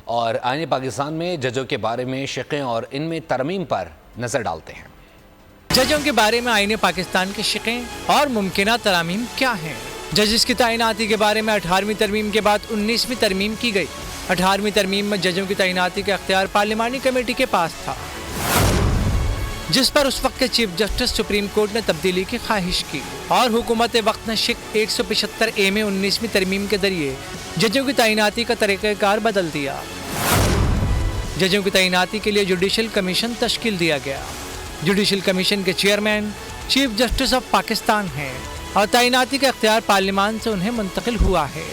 اور آئین پاکستان میں ججوں کے بارے میں شقیں اور ان میں ترمیم پر نظر ڈالتے ہیں۔ ججوں کے بارے میں آئین پاکستان کی شقیں اور ممکنہ ترامیم کیا ہیں؟ ججز کی تعیناتی کے بارے میں 18ویں ترمیم کے بعد 19ویں ترمیم کی گئی۔ 18ویں ترمیم میں ججوں کی تعیناتی کا اختیار پارلیمانی کمیٹی کے پاس تھا، جس پر اس وقت کے چیف جسٹس سپریم کورٹ نے تبدیلی کی خواہش کی اور حکومت وقت نے شق 175A میں 19ویں ترمیم کے ذریعے ججوں کی تعیناتی کا طریقہ کار بدل دیا۔ ججوں کی تعیناتی کے لیے جوڈیشل کمیشن تشکیل دیا گیا۔ جوڈیشل کمیشن کے chairman chief justice of Pakistan ہیں اور تعیناتی کا اختیار پارلیمان سے انہیں منتقل ہوا ہے۔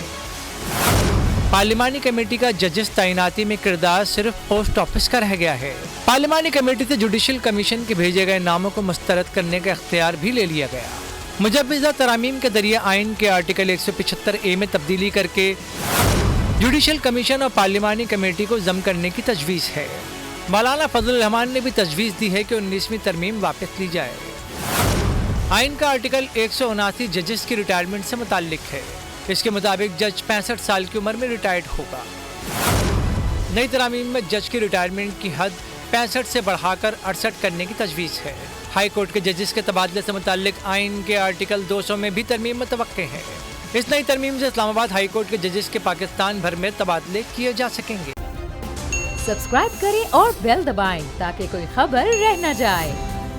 پارلیمانی کمیٹی کا ججز تعیناتی میں کردار صرف پوسٹ آفس کا رہ گیا ہے۔ پارلیمانی کمیٹی سے جوڈیشل کمیشن کے بھیجے گئے ناموں کو مسترد کرنے کا اختیار بھی لے لیا گیا۔ مجوزہ ترامیم کے ذریعے آئین کے آرٹیکل 175A میں تبدیلی کر کے جوڈیشل کمیشن اور پارلیمانی کمیٹی کو ضم کرنے کی تجویز ہے۔ مولانا فضل الرحمان نے بھی تجویز دی ہے کہ 19ویں ترمیم واپس لی جائے۔ آئین کا آرٹیکل 179 ججز کی ریٹائرمنٹ سے متعلق ہے۔ اس کے مطابق جج 65 سال کی عمر میں ریٹائرڈ ہوگا۔ نئی ترامیم میں جج کی ریٹائرمنٹ کی حد 65 سے بڑھا کر 68 کرنے کی تجویز ہے۔ ہائی کورٹ کے ججز کے تبادلے سے متعلق آئین کے آرٹیکل 200 میں بھی ترمیم متوقع ہے۔ اس نئی ترمیم سے اسلام آباد ہائی کورٹ کے ججز کے پاکستان بھر میں تبادلے کیے جا سکیں گے۔ سبسکرائب کریں اور بیل دبائیں تاکہ کوئی خبر رہ نہ جائے۔